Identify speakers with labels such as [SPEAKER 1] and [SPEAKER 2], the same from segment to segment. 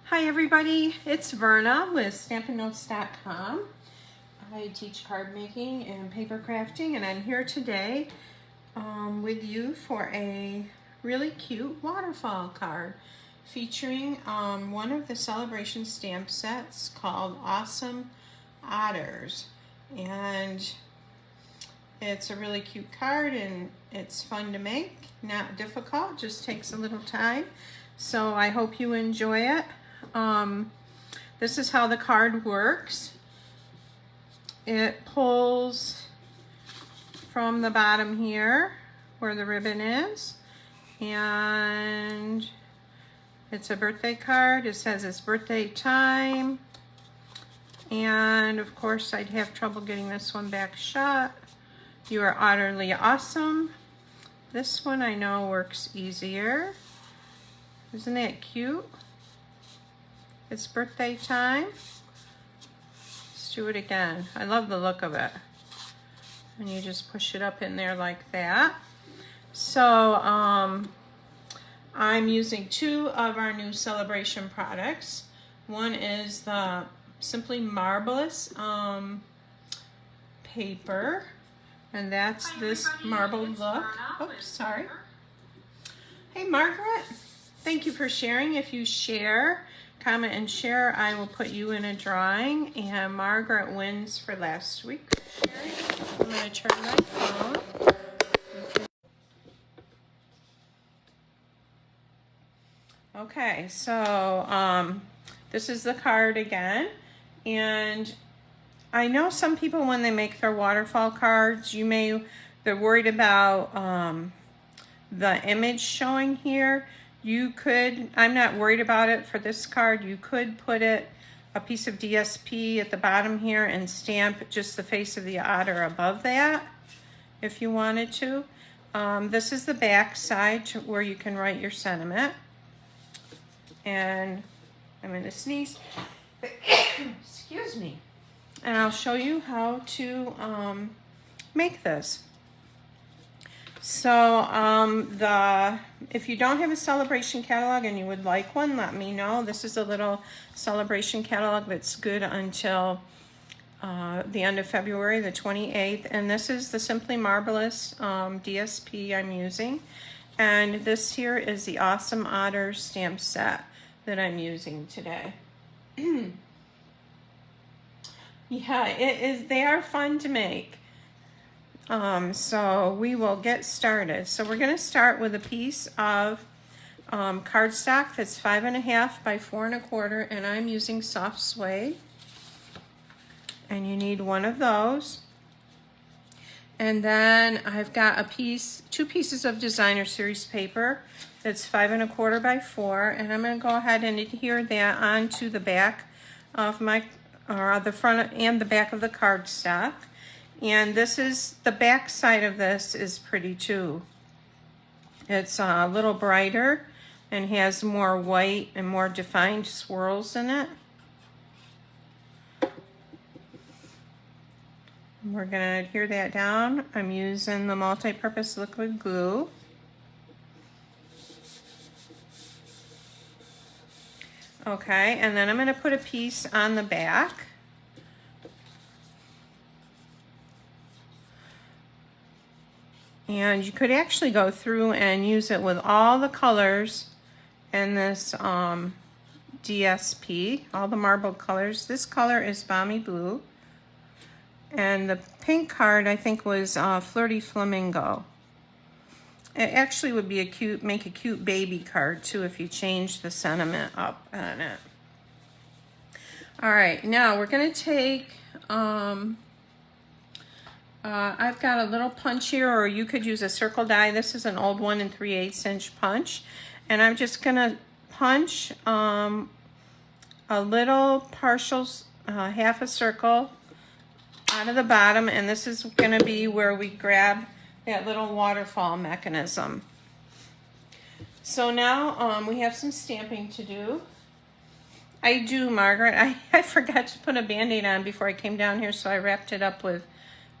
[SPEAKER 1] Hi everybody, it's Verna with stampinnotes.com. I teach card making and paper crafting, and I'm here today with you for a really cute waterfall card featuring one of the celebration stamp sets called Awesome Otters. And it's a really cute card and it's fun to make, not difficult, just takes a little time. So I hope you enjoy it. This is how the card works. It pulls from the bottom here where the ribbon is, and it's a birthday card. It says it's birthday time, and of course I'd have trouble getting this one back shut. You are utterly awesome. This one I know works easier. Isn't that cute? It's birthday time. Let's do it again. I love the look of it. And you just push it up in there like that. So I'm using two of our new celebration products. One is the Simply Marbelous paper. And that's this marbled look. Oops, sorry. Hey Margaret, thank you for sharing. If you share, comment and share, I will put you in a drawing, and Margaret wins for last week. I'm going to turn my phone. Okay, so this is the card again, and I know some people when they make their waterfall cards, they're worried about the image showing here. You could, I'm not worried about it for this card. You could put a piece of DSP at the bottom here and stamp just the face of the otter above that if you wanted to. This is the back side where you can write your sentiment. And I'm going to sneeze. Excuse me. And I'll show you how to make this. So if you don't have a celebration catalog and you would like one, let me know. This is a little celebration catalog that's good until the end of February, the 28th. And this is the Simply Marbelous DSP I'm using. And this here is the Awesome Otters stamp set that I'm using today. Yeah, it is. They are fun to make. So we will get started. So we're going to start with a piece of cardstock that's 5.5 by 4 1/4, and I'm using soft suede. And you need one of those. And then I've got two pieces of designer series paper that's 5 1/4 by 4, and I'm going to go ahead and adhere that onto the back of the front and the back of the cardstock. And this is, the back side of this is pretty too. It's a little brighter and has more white and more defined swirls in it. We're going to adhere that down. I'm using the multi-purpose liquid glue. Okay, and then I'm going to put a piece on the back. And you could actually go through and use it with all the colors in this DSP, all the marbled colors. This color is Balmy blue. And the pink card, I think, was Flirty Flamingo. It actually would be make a cute baby card too if you change the sentiment up on it. All right, now we're going to take... I've got a little punch here, or you could use a circle die. This is an old 1 3/8 inch punch. And I'm just going to punch a little partial, half a circle out of the bottom. And this is going to be where we grab that little waterfall mechanism. So now we have some stamping to do. I do, Margaret. I forgot to put a Band-Aid on before I came down here, so I wrapped it up with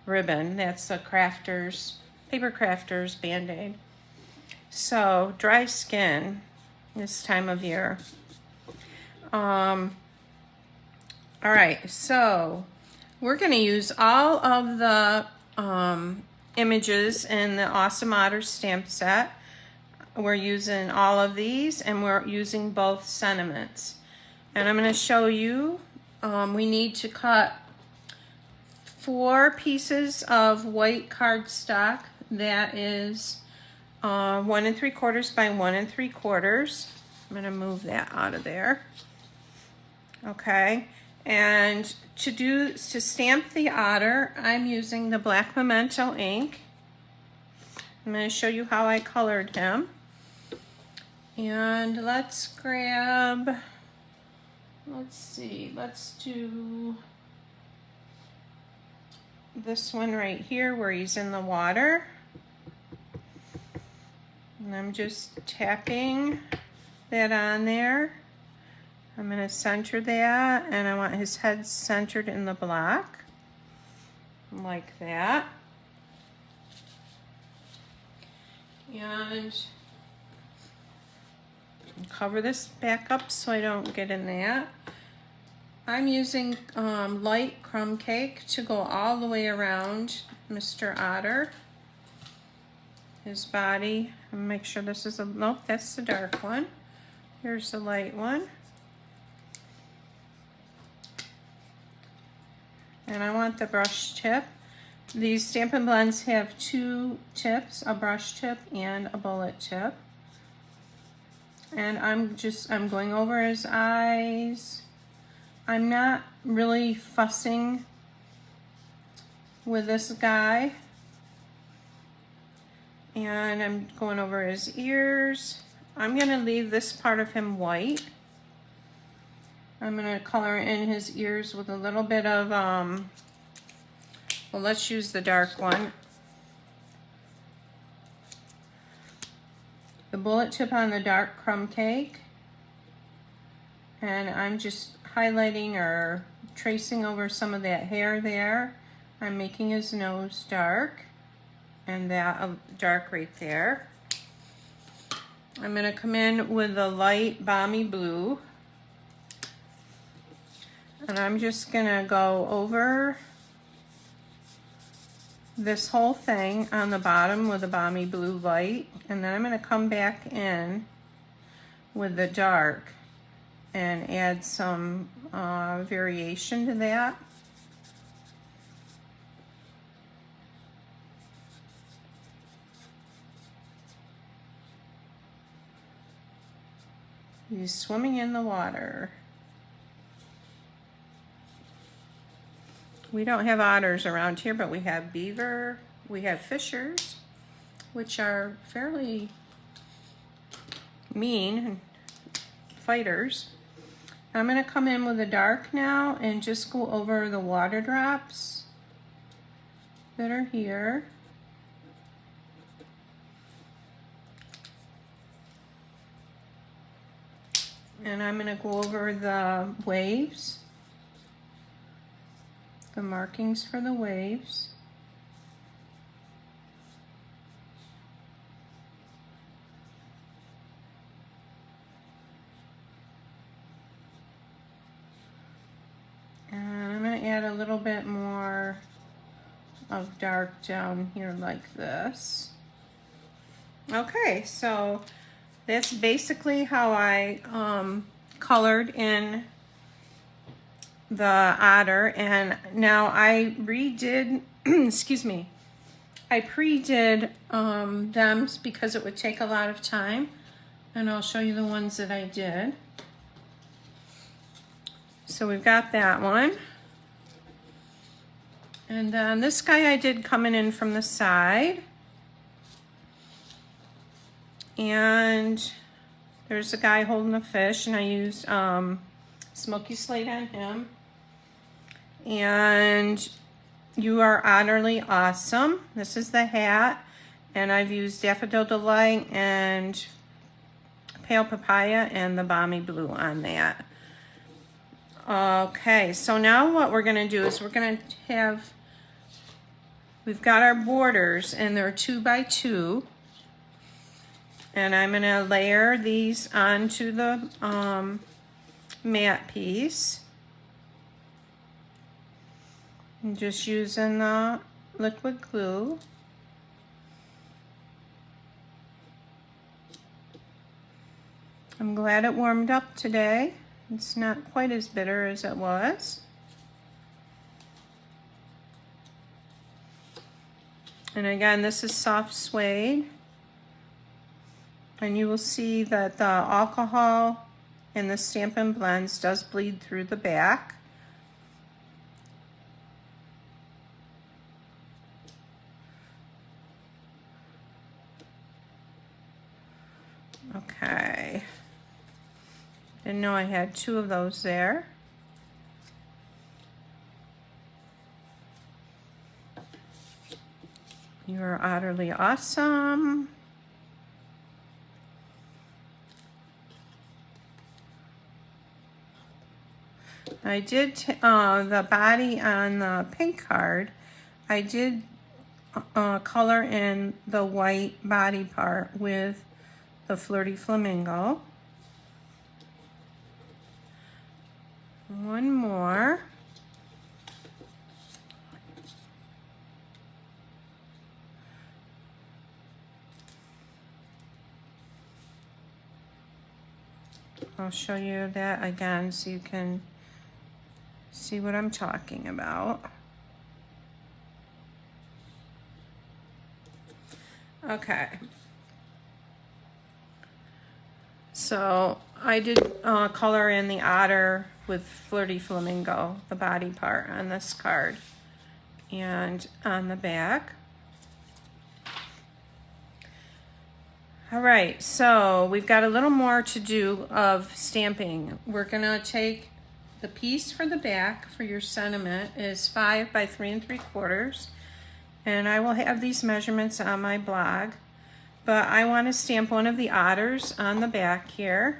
[SPEAKER 1] ribbon. That's a Paper Crafters Band-Aid. So dry skin this time of year. All right, so we're going to use all of the images in the Awesome Otters stamp set. We're using all of these, and we're using both sentiments. And I'm going to show you, we need to cut 4 pieces of white cardstock that is 1 3/4 by 1 3/4. I'm going to move that out of there. Okay. And to stamp the otter, I'm using the black memento ink. I'm going to show you how I colored him. And let's grab, let's see, let's do this one right here where he's in the water. And I'm just tapping that on there. I'm going to center that, and I want his head centered in the block, like that. And cover this back up so I don't get in that. I'm using light crumb cake to go all the way around Mr. Otter, his body. And make sure this is a, nope, that's the dark one. Here's the light one. And I want the brush tip. These Stampin' Blends have 2 tips, a brush tip and a bullet tip. And I'm going over his eyes. I'm not really fussing with this guy. And I'm going over his ears. I'm gonna leave this part of him white. I'm going to color in his ears with a little bit of, well, let's use the dark one. The bullet tip on the dark crumb cake. And I'm just highlighting or tracing over some of that hair there. I'm making his nose dark. And that dark right there. I'm going to come in with the light balmy blue. And I'm just gonna go over this whole thing on the bottom with a balmy blue light, and then I'm gonna come back in with the dark and add some variation to that. He's swimming in the water. We don't have otters around here, but we have beaver, we have fishers, which are fairly mean fighters. I'm going to come in with the dark now and just go over the water drops that are here. And I'm going to go over the waves. The markings for the waves. And I'm going to add a little bit more of dark down here like this. Okay, so that's basically how I colored in the otter, and now I redid, excuse me, I pre-did them because it would take a lot of time, and I'll show you the ones that I did. So we've got that one, and then this guy I did coming in from the side, and there's a guy holding a fish, and I used smoky slate on him. And you are utterly awesome. This is the hat, and I've used Daffodil Delight and Pale Papaya and the Balmy Blue on that. Okay, so now what we're gonna do is we've got our borders, and they're 2 by 2. And I'm gonna layer these onto the matte piece. I'm just using the liquid glue. I'm glad it warmed up today. It's not quite as bitter as it was. And again, this is soft suede. And you will see that the alcohol in the Stampin' Blends does bleed through the back. Okay. Didn't know I had 2 of those there. You're utterly awesome. I did the body on the pink card. I did color in the white body part with the Flirty Flamingo. One more. I'll show you that again so you can see what I'm talking about. Okay. So I did color in the otter with Flirty Flamingo, the body part on this card, and on the back. All right, so we've got a little more to do of stamping. We're gonna take the piece for the back for your sentiment is 5 by 3 3/4, and I will have these measurements on my blog, but I want to stamp one of the otters on the back here.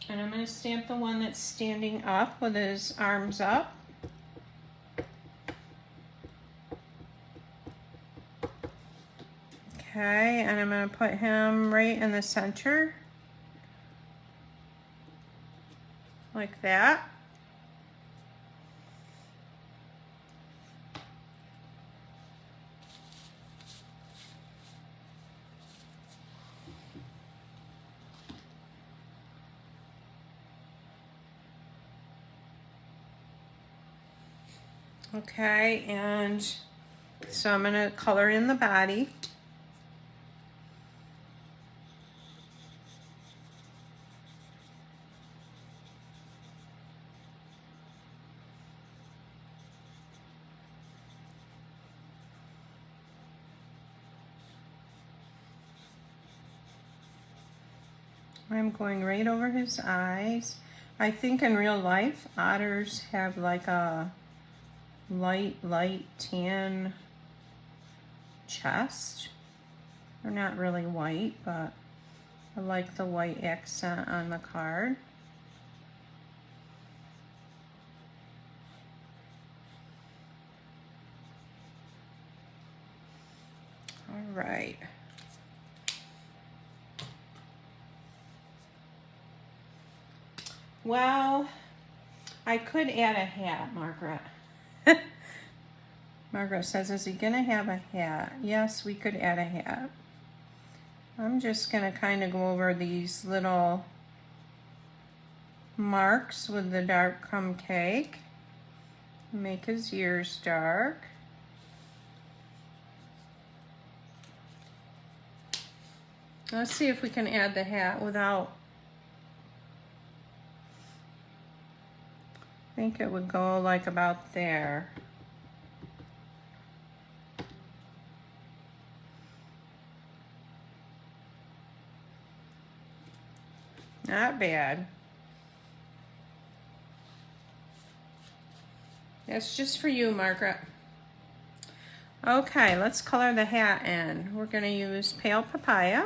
[SPEAKER 1] And I'm going to stamp the one that's standing up with his arms up. Okay, and I'm going to put him right in the center, like that. Okay, and so I'm going to color in the body. I'm going right over his eyes. I think in real life, otters have like a light tan chest. They're not really white, but I like the white accent on the card. All right. Well, I could add a hat, Margaret. Margaret says, is he gonna have a hat? Yes, we could add a hat. I'm just gonna kind of go over these little marks with the dark crumb cake. Make his ears dark. Let's see if we can add the hat without. I think it would go like about there. Not bad. That's just for you, Margaret. Okay, let's color the hat in. We're going to use Pale Papaya.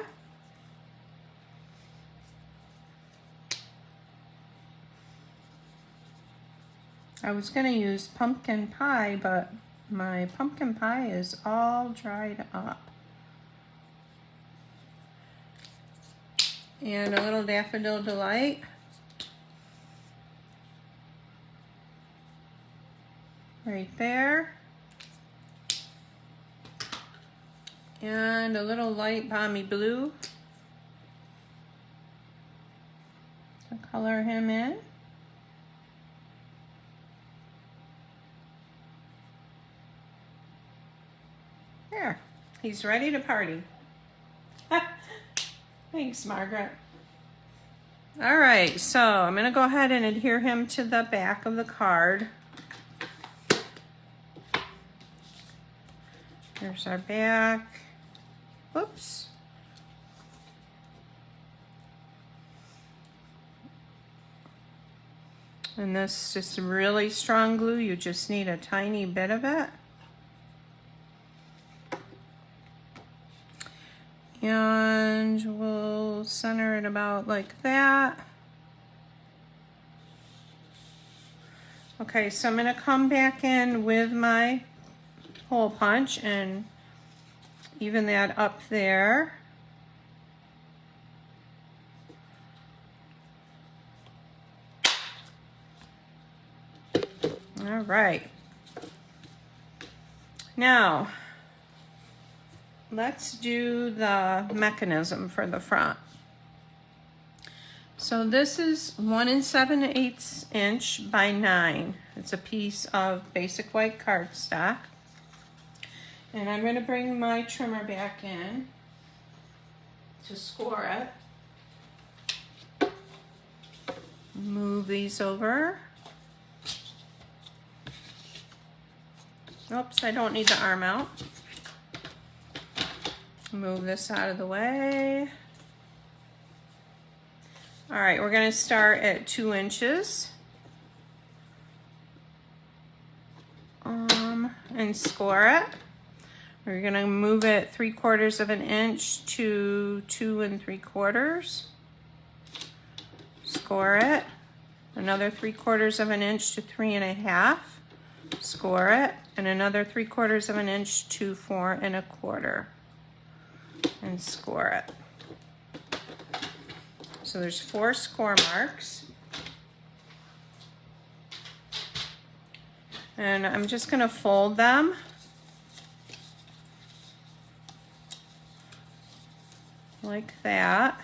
[SPEAKER 1] I was going to use Pumpkin Pie, but my pumpkin pie is all dried up. And a little Daffodil Delight. Right there. And a little light Balmy Blue to color him in. There, he's ready to party. Thanks, Margaret. All right, so I'm gonna go ahead and adhere him to the back of the card. Here's our back. Whoops. And this is just really strong glue. You just need a tiny bit of it. And we'll center it about like that. Okay, so I'm gonna come back in with my hole punch and even that up there. All right. Now, let's do the mechanism for the front. So this is 1 7/8 inch by 9. It's a piece of basic white cardstock. And I'm going to bring my trimmer back in to score it. Move these over. Oops, I don't need the arm out. Move this out of the way. All right, we're going to start at 2 inches. And score it. We're going to move it 3/4 of an inch to 2 3/4. Score it. Another 3/4 of an inch to 3 1/2. Score it. And another 3/4 of an inch to 4 1/4. And score it. So there's 4 score marks. And I'm just going to fold them. Like that.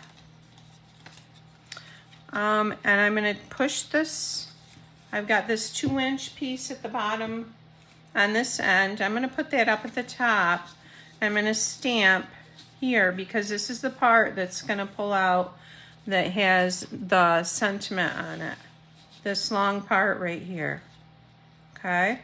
[SPEAKER 1] And I'm going to push this. I've got this 2 inch piece at the bottom on this end. I'm going to put that up at the top. I'm going to stamp here because this is the part that's going to pull out that has the sentiment on it. This long part right here. Okay.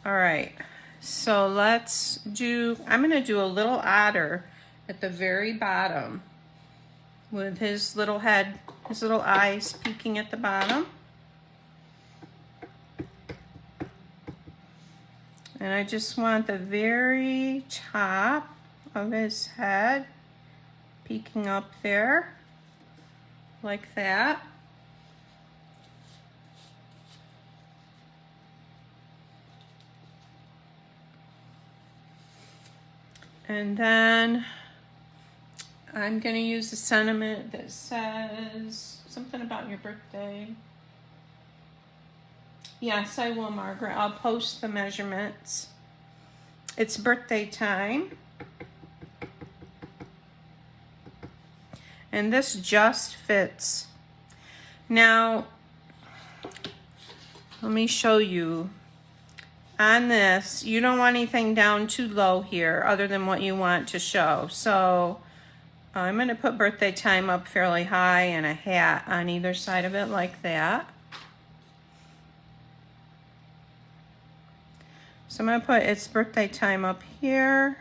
[SPEAKER 1] All right. So let's do, I'm going to do a little otter at the very bottom with his little head, his little eyes peeking at the bottom. And I just want the very top of his head peeking up there, like that. And then I'm going to use the sentiment that says something about your birthday. Yes, I will, Margaret. I'll post the measurements. It's birthday time. And this just fits. Now, let me show you. On this, you don't want anything down too low here other than what you want to show. So I'm going to put birthday time up fairly high and a hat on either side of it like that. So I'm going to put it's birthday time up here.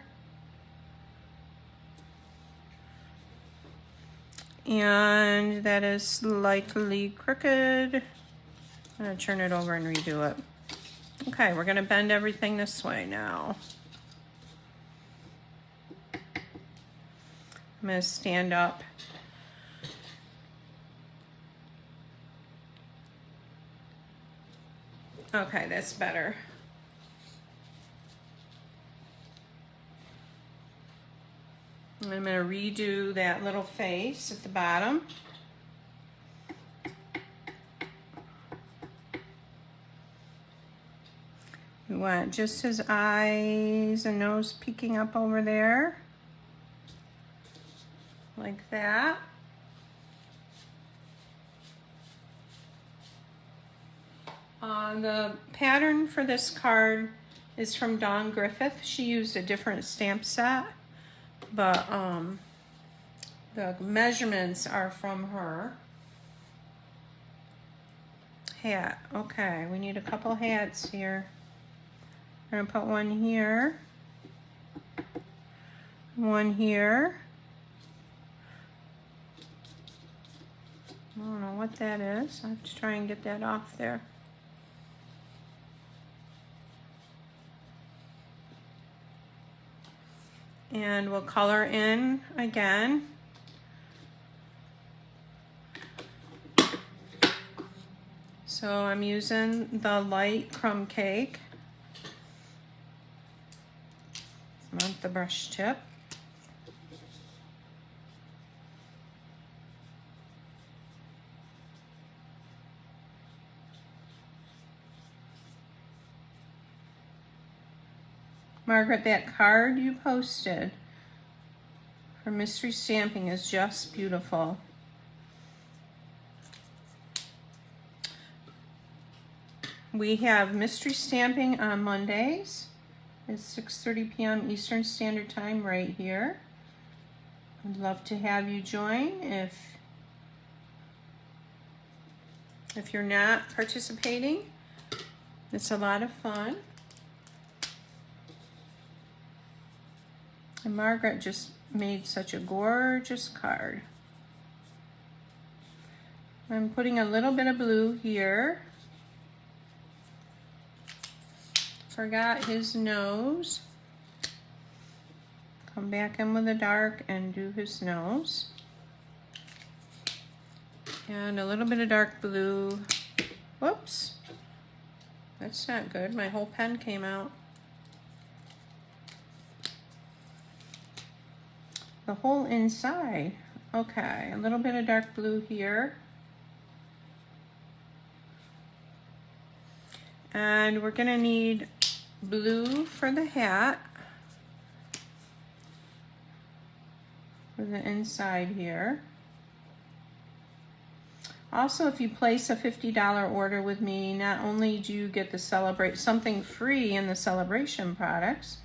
[SPEAKER 1] And that is slightly crooked. I'm going to turn it over and redo it. Okay, we're going to bend everything this way now. I'm going to stand up. Okay, that's better. And I'm going to redo that little face at the bottom. We want just his eyes and nose peeking up over there, like that. The pattern for this card is from Dawn Griffith. She used a different stamp set, but the measurements are from her. Hat, okay, we need a couple hats here. I'm gonna put one here, one here. I don't know what that is. I have to try and get that off there. And we'll color in again. So I'm using the light crumb cake. I want the brush tip. Margaret, that card you posted for mystery stamping is just beautiful. We have mystery stamping on Mondays. It's 6:30 p.m. Eastern Standard Time right here. I'd love to have you join. If you're not participating, it's a lot of fun. And Margaret just made such a gorgeous card. I'm putting a little bit of blue here. Forgot his nose. Come back in with the dark and do his nose. And a little bit of dark blue. Whoops. That's not good. My whole pen came out. The whole inside. Okay, a little bit of dark blue here. And we're gonna need blue for the hat. For the inside here. Also, if you place a $50 order with me, not only do you get the something free in the celebration products,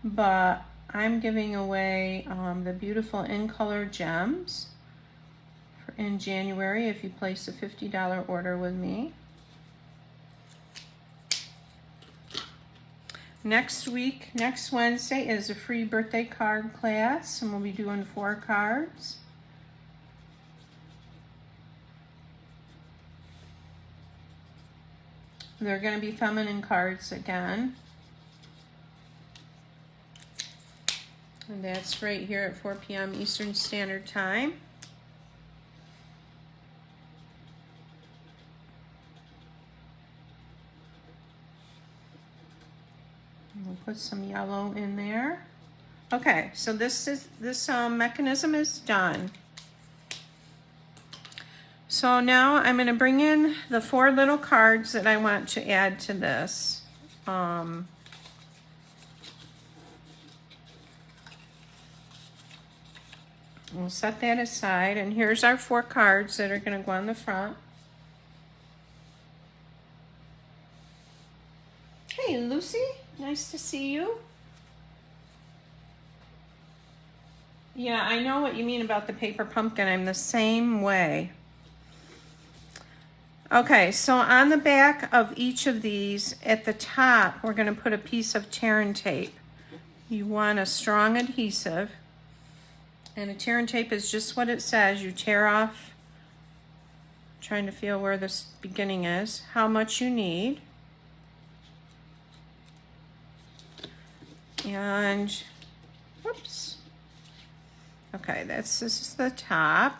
[SPEAKER 1] but I'm giving away the beautiful in color gems in January if you place a $50 order with me. Next week, next Wednesday, is a free birthday card class, and we'll be doing 4 cards. They're going to be feminine cards again. And that's right here at 4 p.m. Eastern Standard Time. We'll put some yellow in there. Okay, so this mechanism is done. So now I'm going to bring in the 4 little cards that I want to add to this. We'll set that aside, and here's our 4 cards that are going to go on the front. Hey, Lucy, nice to see you. Yeah, I know what you mean about the paper pumpkin. I'm the same way. Okay, so on the back of each of these, at the top, we're going to put a piece of tear and tape. You want a strong adhesive. And a tear and tape is just what it says. You tear off, trying to feel where this beginning is, how much you need. And, whoops. Okay, this is the top.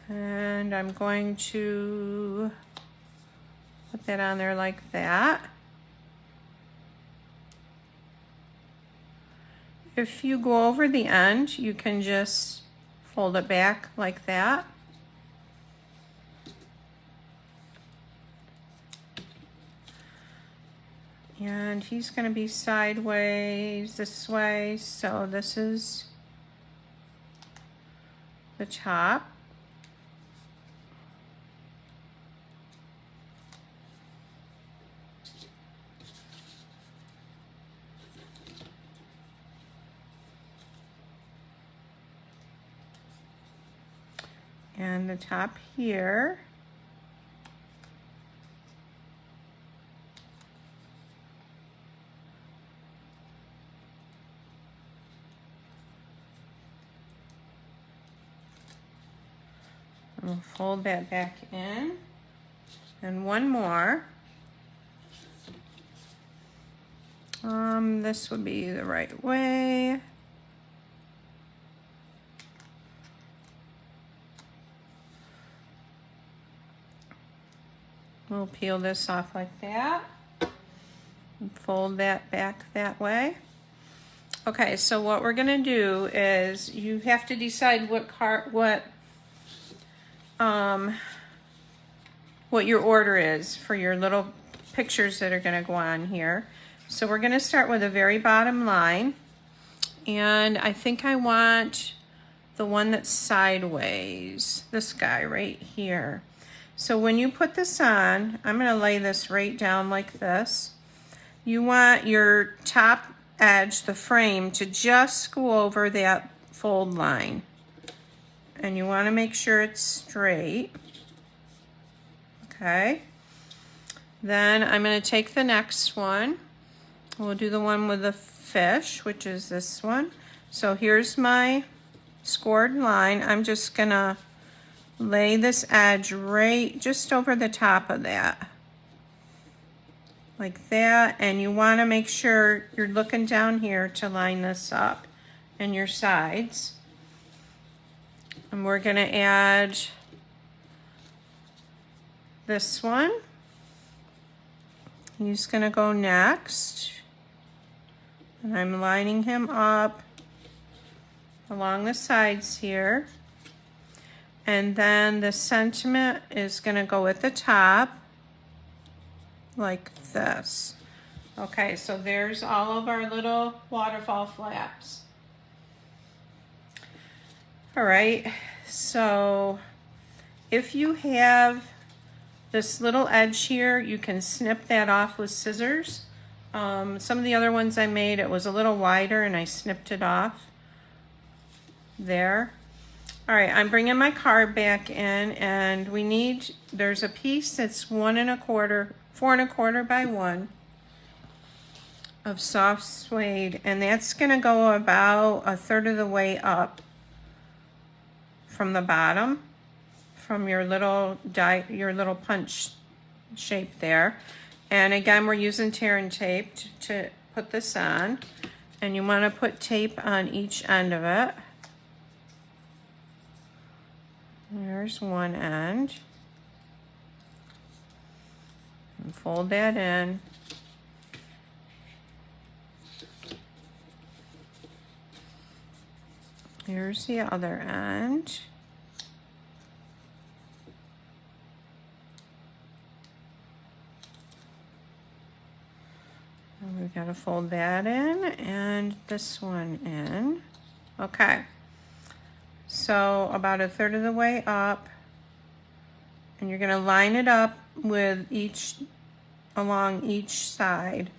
[SPEAKER 1] And I'm going to put that on there like that. if you go over the end, you can just fold it back like that. And he's going to be sideways this way, so this is the top. And the top here. We'll fold that back in. And one more. This would be the right way. We'll peel this off like that. And fold that back that way. Okay, so what we're gonna do is you have to decide what your order is for your little pictures that are gonna go on here. So we're gonna start with the very bottom line, and I think I want the one that's sideways, this guy right here. So when you put this on, I'm gonna lay this right down like this. You want your top edge, the frame, to just go over that fold line. And you wanna make sure it's straight. Okay. Then I'm gonna take the next one. We'll do the one with the fish, which is this one. So here's my scored line. I'm just gonna lay this edge right just over the top of that. Like that, and you wanna make sure you're looking down here to line this up and your sides. And we're gonna add this one. He's gonna go next. And I'm lining him up along the sides here. And then the sentiment is gonna go at the top like this. Okay, so there's all of our little waterfall flaps. All right, so if you have this little edge here, you can snip that off with scissors. Some of the other ones I made, it was a little wider and I snipped it off there. All right, I'm bringing my card back in, and there's a piece that's 4 1/4 by 1 of soft suede, and that's gonna go about 1/3 of the way up from the bottom, from your little punch shape there. And again, we're using tear and tape to put this on, and you wanna put tape on each end of it. There's one end. And fold that in. Here's the other end. And we've got to fold that in and this one in. Okay. So about 1/3 of the way up, and you're gonna line it up with along each side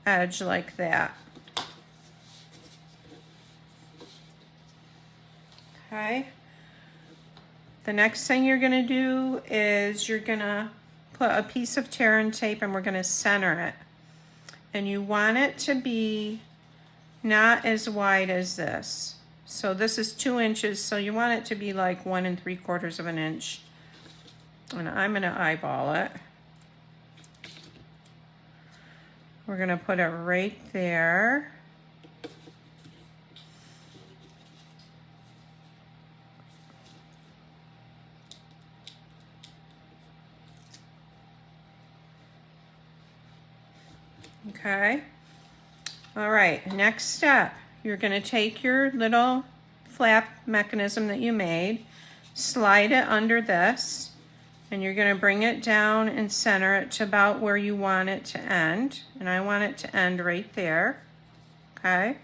[SPEAKER 1] edge like that. Okay. The next thing you're gonna do is you're gonna put a piece of tear and tape, and we're gonna center it. And you want it to be not as wide as this. So this is 2 inches, so you want it to be like 1 3/4 of an inch. And I'm gonna eyeball it. We're gonna put it right there. Okay. All right, next step, you're gonna take your little flap mechanism that you made, slide it under this, and you're gonna bring it down and center it to about where you want it to end. And I want it to end right there, okay?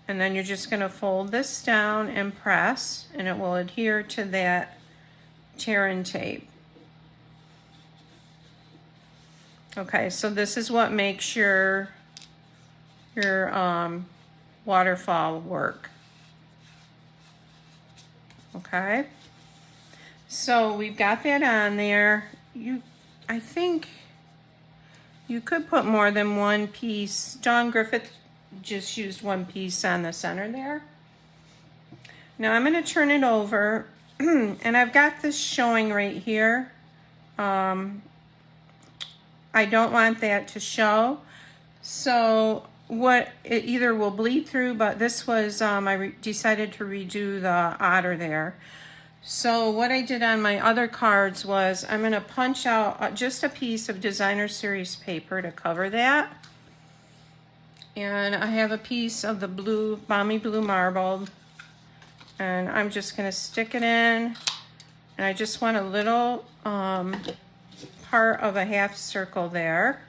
[SPEAKER 1] And then you're just gonna fold this down and press, and it will adhere to that tear-in tape. Okay, so this is what makes your waterfall work. Okay, so we've got that on there. I think you could put more than one piece. John Griffith just used one piece on the center there. Now I'm going to turn it over, and I've got this showing right here. I don't want that to show, so what it either will bleed through, but this was I decided to redo the otter there. So what I did on my other cards was I'm going to punch out just a piece of designer series paper to cover that, and I have a piece of the blue Balmy blue marbled, and I'm just going to stick it in, and I just want a little part of a half circle there.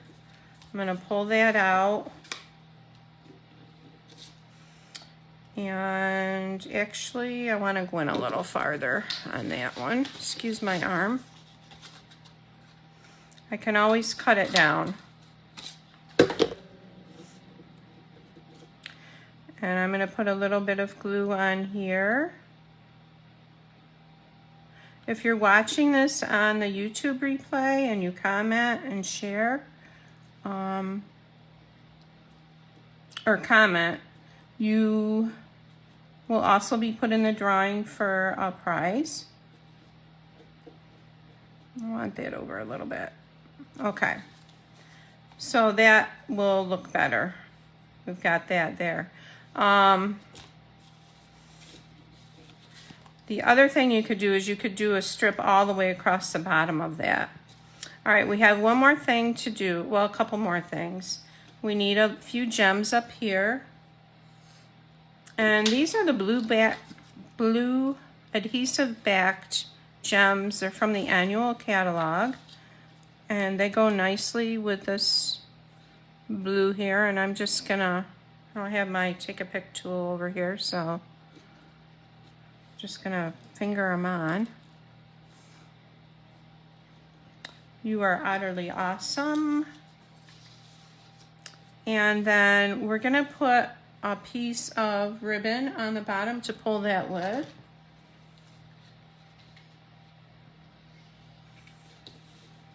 [SPEAKER 1] I'm going to pull that out. And actually, I want to go in a little farther on that one. Excuse my arm. I can always cut it down. And I'm going to put a little bit of glue on here. If you're watching this on the YouTube replay and you comment and share, or comment, you will also be put in the drawing for a prize. I want that over a little bit. Okay, so that will look better. We've got that there. The other thing you could do is you could do a strip all the way across the bottom of that. All right, we have one more thing to do. Well, a couple more things. We need a few gems up here. And these are the blue adhesive backed gems. They're from the annual catalog. And they go nicely with this blue here. And I'm just gonna, I have my take a pick tool over here, so just gonna finger them on. You are utterly awesome. And then we're gonna put a piece of ribbon on the bottom to pull that lid.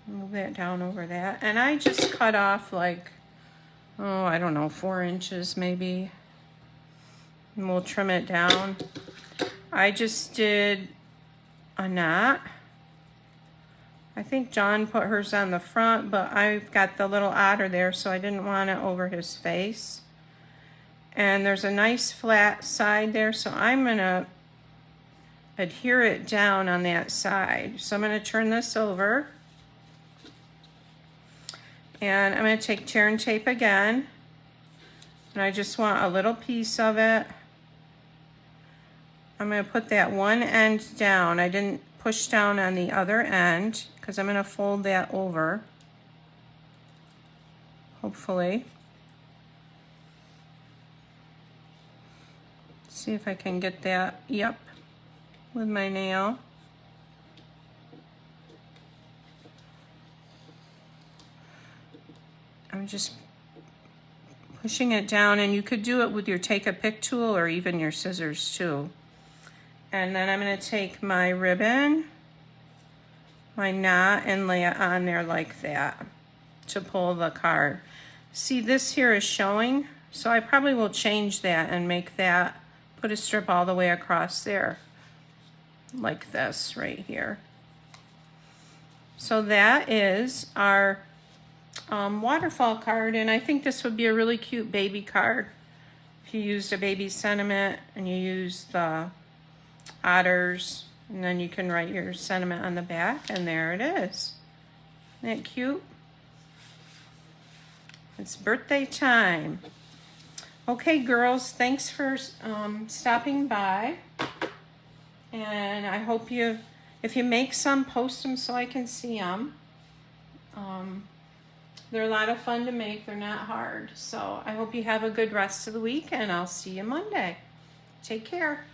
[SPEAKER 1] Move that down over that. And I just cut off like, oh, I don't know, 4 inches maybe. And we'll trim it down. I just did a knot. I think John put hers on the front, but I've got the little otter there, so I didn't want it over his face. And there's a nice flat side there, so I'm gonna adhere it down on that side. So I'm gonna turn this over. And I'm gonna take tear-in tape again. And I just want a little piece of it. I'm gonna put that one end down. I didn't push down on the other end because I'm gonna fold that over, hopefully. See if I can get that, yep, with my nail. I'm just pushing it down, and you could do it with your take a pick tool or even your scissors too. And then I'm gonna take my ribbon, my knot, and lay it on there like that to pull the card. See, this here is showing, so I probably will change that and make that, put a strip all the way across there, like this right here. So that is our waterfall card, and I think this would be a really cute baby card. If you used a baby sentiment and you used the otters, and then you can write your sentiment on the back, and there it is. Isn't that cute? It's birthday time. Okay, girls, thanks for stopping by. And I hope if you make some, post them so I can see them. They're a lot of fun to make. They're not hard. So I hope you have a good rest of the week, and I'll see you Monday. Take care.